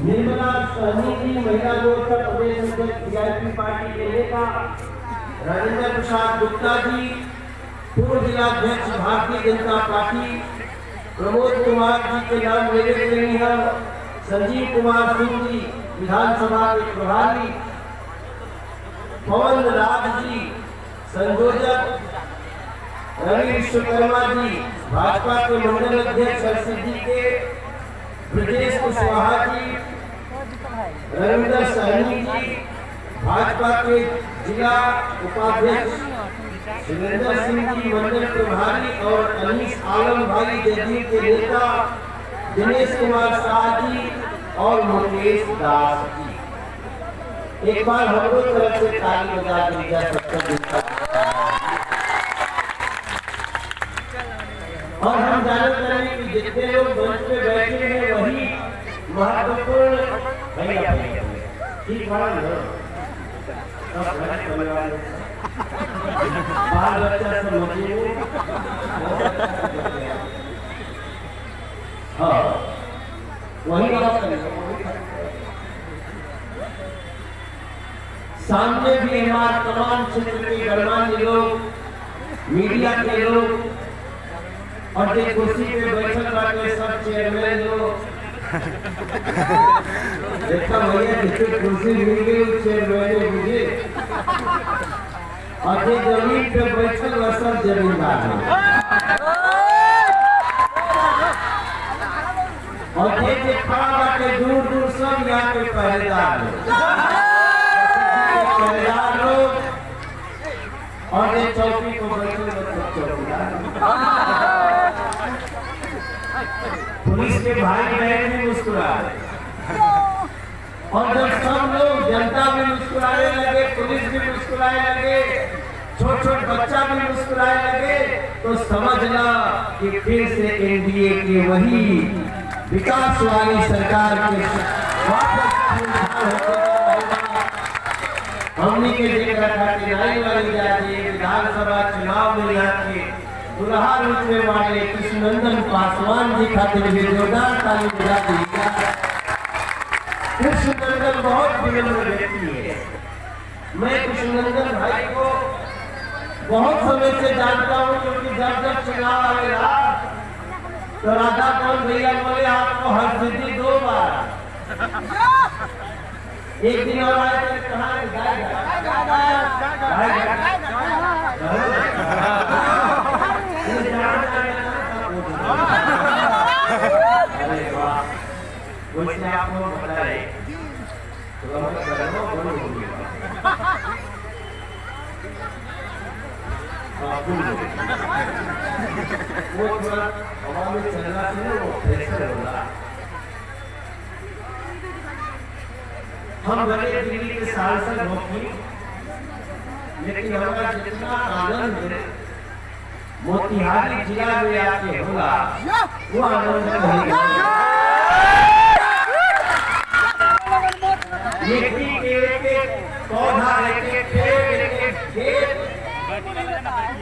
निर्मला सहनी जी महिला मोर्चा प्रदेश अध्यक्ष VIP party के नेता, राजेंद्र प्रसाद गुप्ता जी पूर्व जिलाध्यक्ष भारतीय जनता पार्टी, प्रमोद कुमार जी के नाम मेरे प्रेमी है, संजीव कुमार सिंह जी विधानसभा के प्रभारी, पवन राज जी संयोजक, रवि विश्वकर्मा जी भाजपा के मंडल अध्यक्ष हरसिद्धि के, ब्रजेश कुशवाहा जी, रविंद्र सहनी जी भाजपा के जिला उपाध्यक्ष, सुरेंद्र सिंह जी मंडल प्रभारी और अनीस आलम भाई जदयू के नेता, दिनेश कुमार शाह जी और मुकेश दास जी। एक बार हम लोग तरफ से ताली बजा दीजिए सबको। और हम जानते हैं कि जितने लोग मंच पे बैठे हैं वही महत्वपूर्ण ठीक बाल बच्चा सब मजे हाँ वही सामने भी हमारे तमाम क्षेत्र के गणमान्य लोग, मीडिया के लोग और जो कुर्सी पे बैठल बाटे सब चेयरमैन लोग देखा भैया जिसकी कुर्सी मिल गई उस चेयरमैन मुझे और जो जमीन पे बैठल वह सब जमींदार है और जो खड़ा बाटे दूर दूर सब यहाँ पे पहरेदार लोग और जो चौकी को बैठे चौकीदार। पुलिस के भाई बहन भी मुस्कुराए और जब सब लोग जनता भी मुस्कुराने लगे, पुलिस भी मुस्कुराने लगे, छोट छोट बच्चा भी मुस्कुराने लगे, तो समझना कि फिर से एनडीए के वही विकास वाली सरकार के हमने के लेकर खातिरदारी वाली जाती विधानसभा चुनाव में जाके दुल्हा रूपने वाले कृष्णनंदन पासवान जी खातिर भी जोरदार ताली बजा दीजिए। कृष्णनंदन बहुत विनम्र व्यक्ति है। मैं कृष्णनंदन भाई को बहुत समय से जानता हूँ क्योंकि जब जब चुनाव आएगा तो राधा कौन भैया बोले आपको हरसिद्धि 2 बार। एक दिन और आए थे कहा उसने आपको बताए तो वो थोड़ा हवा में चलना चाहिए, वो प्रेशर होगा। हम बड़े दिल्ली के सांसद होंगे लेकिन हमारा जितना आनंद मोतिहारी जिला में आके होगा वो आनंद रहेगा। मिट्टी के पौधा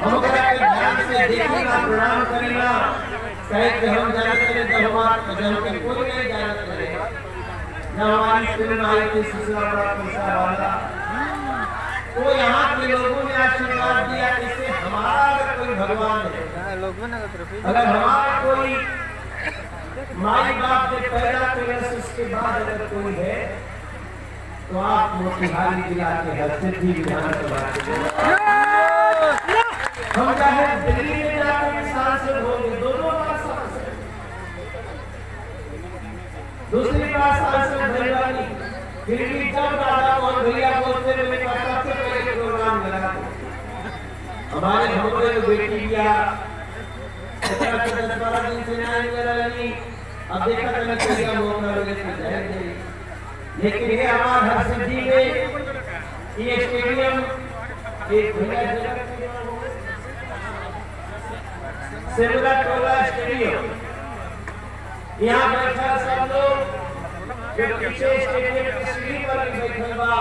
हम ध्यान से देखना प्रणाम करना कहे कि हम जानते हैं तो हमारे जन के कोई नहीं जानते रहे। जब हमारी फिल्म आई थी सुशीला पैसा वाला तो यहाँ के लोगों ने आशीर्वाद दिया इससे हमारा कोई भगवान है, अगर हमारा कोई माई बाप ने पैदा करे उसके बाद अगर कोई है तो आप मोतिहारी जिला के हरसिद्धि विधानसभा हम चाहे दिल्ली में जाकर सांसद होंगे, दोनों बार सांसद, दूसरी बार सांसद भैया फिर भी जब दादा और भैया बोलते हुए सबसे पहले प्रोग्राम लगा हमारे भगोड़े बेटी किया 10-12 दिन से नहीं मिला नहीं, अब देखा चला क्या मौका लगे लेकिन ये हमारे हरसिद्धि में ये स्टेडियम एक भैया सेवला टोला स्टेडियम यहाँ बैठा सब लोग जो पीछे स्टेडियम की सीढ़ी पर बैठल बा,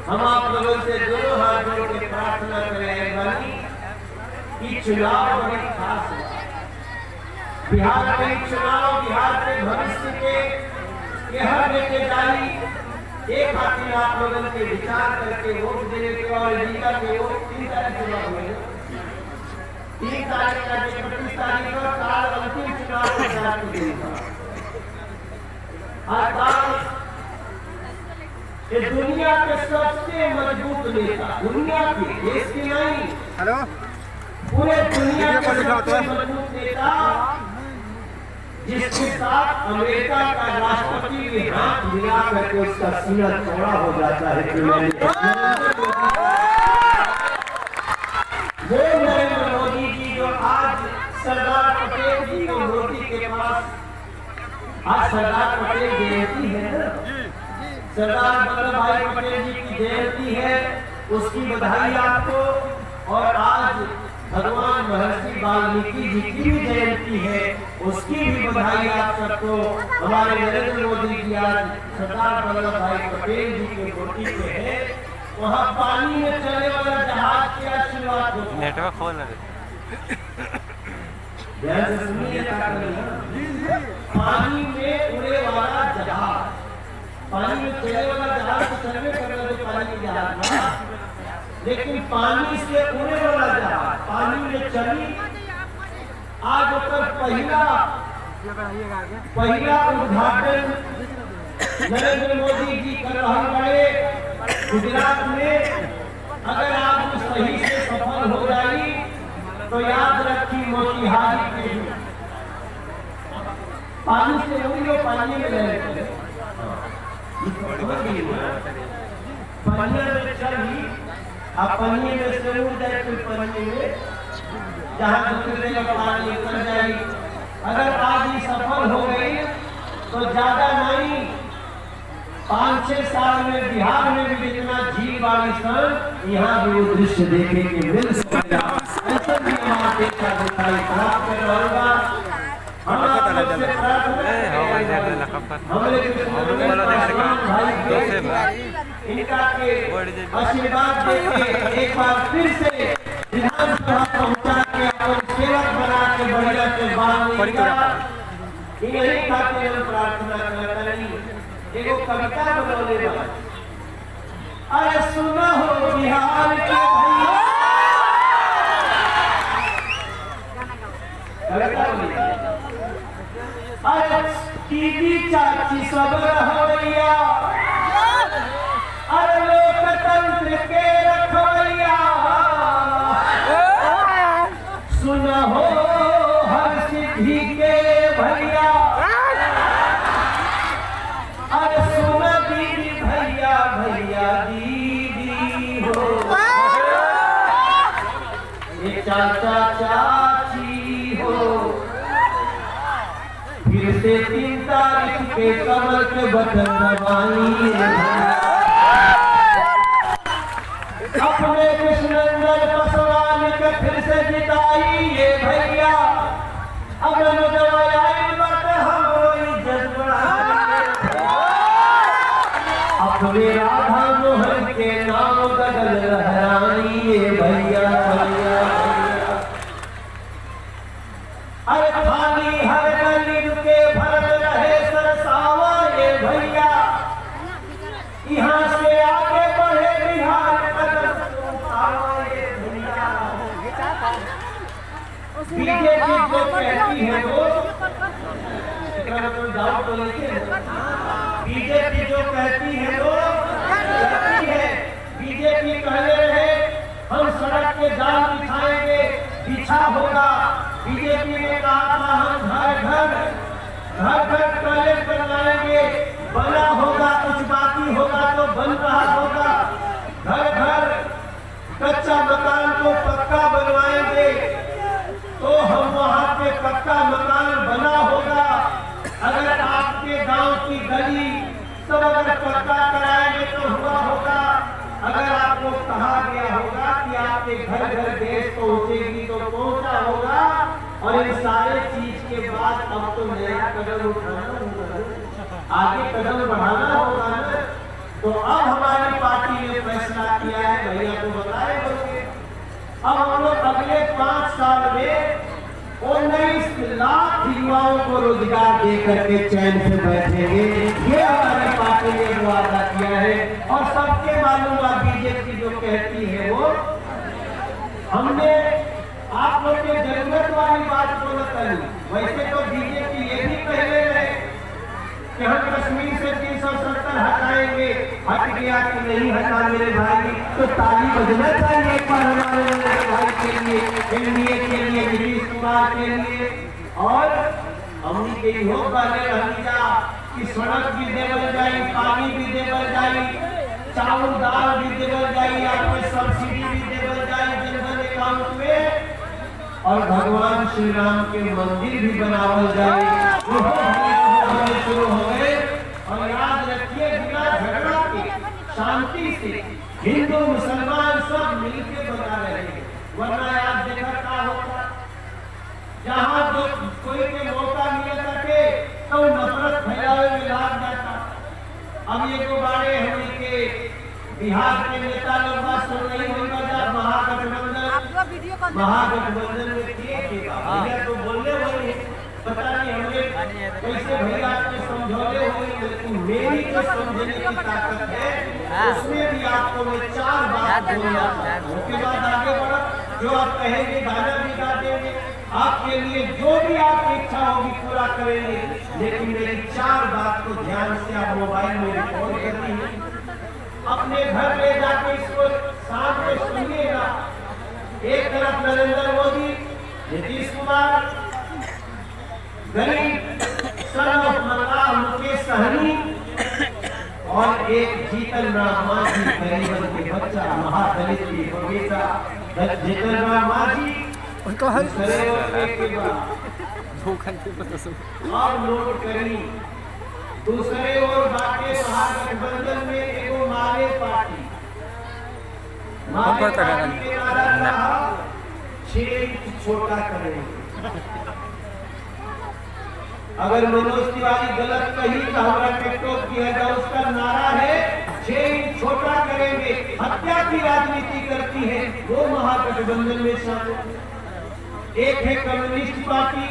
हम आप लोगों से दोनों हाथ जोड़ के प्रार्थना करें कि चुनाव बड़ी खास है। बिहार के चुनाव, बिहार के भविष्य के हर लेके जारी एक खातिर आप लोगों के विचार करके वोट देने के और जीता के वोट 3 तारीख चुनाव हुए, 3 तारीख का 31 तारीख को काल अंतिम चुनाव प्रचार करेगा। आज ये दुनिया के सबसे मजबूत नेता, दुनिया के, देश के नहीं, हेलो, पूरे दुनिया के सबसे मजबूत नेता, जिसके साथ अमेरिका का राष्ट्रपति भी हाथ मिला करके उसका सीना चौड़ा हो जाता है कि वो नरेंद्र मोदी जी जो आज सरदार पटेल जी को मोदी के पास, आज सरदार पटेल जयंती है ना, सरदार वल्लभ भाई पटेल जी की जयंती है, उसकी बधाई आपको। और आज भगवान महर्षि वाल्मीकि जी की भी जयंती है, उसकी भी बधाई आप सबको। हमारे नरेंद्र मोदी जी आज सरदार वल्लभ भाई पटेल जी के कोठी पे है, वहाँ पानी में चलने वाला जहाज की शुरुआत होती है। पानी में उड़े वाला जहाज, पानी में चलने वाला जहाज तो सर्वे कर रहे थे, पानी के जहाज, लेकिन पानी से उड़ने वाला जहाज, पानी में चली, आज ऊपर पहला उद्घाटन नरेंद्र मोदी जी कर रहे बड़े गुजरात में। अगर आप सही से सफल हो जाए तो याद रखी मोतिहारी के पानी से उड़ी, पानी में रहे पनिया में चली, अब पनिया में से उड़ जाए तो पनिया में जहाँ दूसरे का पानी उतर जाए। अगर आज ये सफल हो गई तो ज्यादा नहीं, 5-6 साल में बिहार में भी जितना झील वाली सन, यहाँ भी वो दृश्य देखे के मिल सकेगा। ऐसे भी हमारा देश का दिखाई प्राप्त कर रहा इनका के आशीर्वाद देके एक बार फिर से विधानसभा पहुंचा के और सेवक बना के बढ़िया से बात यही खातिर हम प्रार्थना करते। एगो कविता बनौले बा, अरे सुनो हो बिहार के भैया, अरे दीदी चाची सब रखवैया, अरे लोकतंत्र के रखवैया, सुनो हर सिद्धि के भैया, अरे सुनो दीदी भैया, भैया दीदी हो, ये चाचा चाची हो, फिर से 3 तारीख के कमर के बटन दबाई, अपने कृष्णनंदन पासवान के फिर से जिताई ये भैया। अगर दवाई मत हमरो इज्जत बढ़ाई, अपने राधा मोहन के नाम गगन लहराई ये भैया, भैया भैया। अरे थाली हर गली के भरत रहे सरसावा ये भैया, यहाँ से आगे बढ़े बिहार कदम उठावा ये भैया। बीजेपी जो कहती है वो, डाउट तो लेके, बीजेपी जो कहती है वो कहती है, बीजेपी कहले रहे हम सड़क के जाल बिछाएंगे, बिछा होगा। बीजेपी ने कहा था हम घर घर टॉयलेट बनवाएंगे, बना होगा, कुछ बाकी होगा तो बन रहा होगा। घर घर कच्चा मकान को पक्का बनवाएंगे तो हम वहाँ पे पक्का मकान बना होगा। अगर आपके गांव की गली सब अगर पक्का कराएंगे तो हुआ होगा। अगर आपको कहा गया होगा कि आपके घर घर गैस पहुंचेगी तो पहुंचा होगा। और इन सारे चीज के बाद अब तो नया कदम उठाना होगा, आगे कदम बढ़ाना होगा ना। तो अब हमारी पार्टी ने फैसला किया है, भैया को बताए होंगे, अब हम लोग अगले 5 साल में 19 लाख युवाओं को रोजगार दे करके चैन से बैठेंगे। ये हमारी पार्टी ने वादा किया है और सबके मालूम हुआ बीजेपी जो कहती है वो हमने आप लोग के जरूरत वाली बात को न करी। वैसे तो बीजेपी ये भी पहले रहे कि हम कश्मीर से 370 हटाएंगे, हट गया कि नहीं हटा मेरे भाई, तो ताली बजना चाहिए एक बार हमारे मेरे भाई के लिए, एनडीए के लिए, नीतीश कुमार के लिए। और हमने के हो पहले हमीजा कि सड़क भी देवल जाए, पानी भी देवल जाए, चावल दाल भी देवल जाए, आपको सब्सिडी भी देवल जाए जनधन अकाउंट में, और भगवान श्री राम के मंदिर भी बनावल जाए। शुरू हो गए। और याद रखिए बिना झगड़ा के शांति से हिंदू मुसलमान सब मिलकर बना रहे हैं, वरना याद देखा क्या होता, जहाँ जो कोई के मौका मिल सके तो नफरत फैलावे में लाग जाता। अब ये को बारे हमने के बिहार के नेता लोग बात सुन नहीं होगा, जब महागठबंधन में भैया तो बोलने वाले पता नहीं हमें कैसे भैया आपने समझौले हुए, लेकिन मेरी जो समझने की ताकत है उसमें भी आपको मैं 4 बात बोलूंगा। उसके बाद आगे बढ़ा, जो आप कहेंगे गाना भी गा देंगे, आपके लिए जो भी आपकी इच्छा होगी पूरा करेंगे, लेकिन मेरी 4 बात को ध्यान से आप मोबाइल में रिकॉर्ड करिए, अपने घर ले जाके इसको शाम को सुनिएगा। एक तरफ नरेंद्र मोदी, नीतीश कुमार, गरीब सन ऑफ मल्लाह मुकेश सहनी, और एक जीतन राम मांझी, गरीबन के बच्चा, महादलित की बगीचा जीतन राम मांझी और नोट करी। दूसरे ओर बाकी महागठबंधन में एगो माले पार्टी, माले पार्टी के नारा रहा 6 इंच छोटा करेंगे। अगर मनोज तिवारी गलत कही तो हमारा टिकटॉक किया जाए, उसका नारा है 6 इंच छोटा करेंगे, हत्या की राजनीति करती है वो महागठबंधन में शामिल। एक है कम्युनिस्ट पार्टी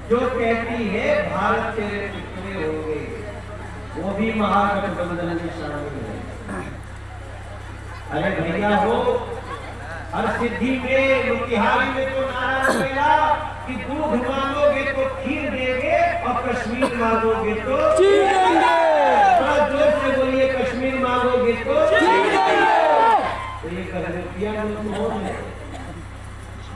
जो कहती है भारत के टुकड़े होंगे, वो भी महागठबंधन में शामिल है। अरे भैया हो, हर सिद्धि में मोतिहारी में तो नारा लगेगा कि दूध मांगोगे तो खीर देंगे और कश्मीर मांगोगे तो चीर देंगे। थोड़ा जोर से बोलिए, कश्मीर मांगोगे तो चीर देंगे। तो ये कन्हैया है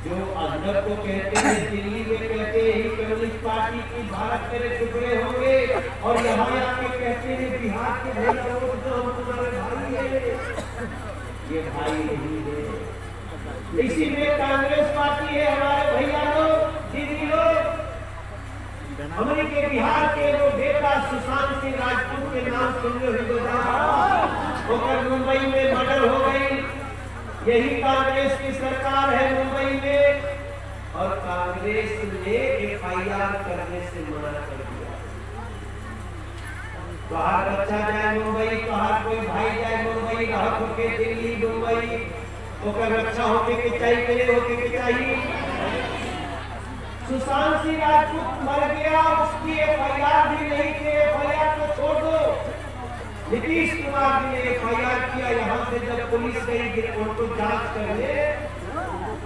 जो अजगर को कहते हैं, दिल्ली में कहते हैं कम्युनिस्ट पार्टी की भारत के टुकड़े होंगे, और यहाँ आके कहते हैं बिहार के भैया वोट दो, हम तुम्हारे भाई है। ये भाई नहीं है। इसी में कांग्रेस पार्टी है, हमारे भैया लोग, दीदी लोग, अमेरिका के बिहार के वो बेटा सुशांत सिंह राजपूत के नाम सुन होकर मुंबई में मर्डर हो गई। यही कांग्रेस की सरकार है मुंबई में, और कांग्रेस ने FIR करने से मना कर दिया। बाहर बच्चा जाए मुंबई, बाहर कोई भाई जाए मुंबई, राहत होके दिल्ली मुंबई, तो रक्षा होके के चाहिए, होके के चाहिए। सुशांत सिंह राजपूत मर गया, उसकी FIR भी नहीं की, FIR को छोड़ दो। नीतीश कुमार ने FIR किया, यहाँ से जब पुलिस गई उनको जांच करने,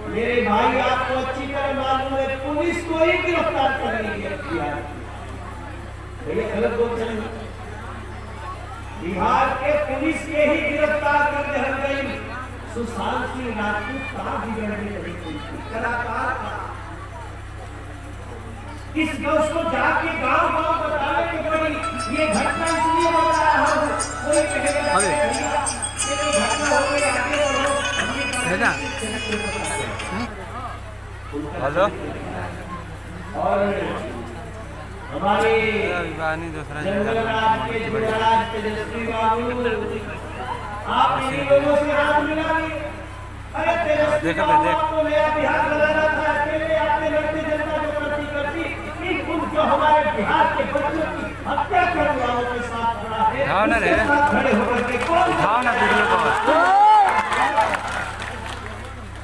मेरे भाई आपको अच्छी तरह मालूम है पुलिस को ही गिरफ्तार करने की FIR। भैया गलत बोलते हैं, बिहार के पुलिस के ही गिरफ्तार करने हट गई। सुशांत सिंह राजपूत कहाँ बिगड़ने लगी, कलाकार था। इस दोस्त को जाके गांव-गांव बताने की पड़ी। ये घटना इसलिए बता रहा हूँ, कोई कहेगा ये घटना हो गई, आगे बढ़ो है ना। हेलो, और हमारे जंगलराज के जुड़राज तेजस्वी बाबू, आप इन लोगों से हाथ मिलाइए। अरे तेजस्वी बाबू को मेरा बिहार बनाना था, अकेले आपने लड़ते जनता जो करती करती, जो हमारे बिहार के बच्चों की हत्या करने वालों के साथ खड़ा है, खड़े होकर के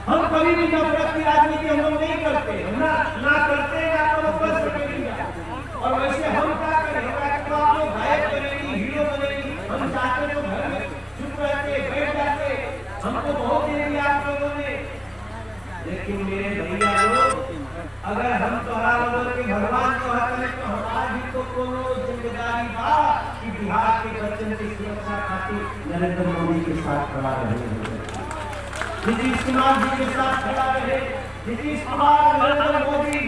हम कभी भी नफरत की राजनीति हम लोग नहीं करते, ना करते ना लेकिन मेरे भैया लोग, अगर हम तोहरा लोगन के भगवान कहते तो हमारा भी तो कोनो जिम्मेदारी बा कि बिहार के बच्चन की सुरक्षा खातिर नरेंद्र मोदी के साथ खड़ा रहे, नीतीश कुमार जी के साथ खड़ा रहे, नीतीश कुमार नरेंद्र मोदी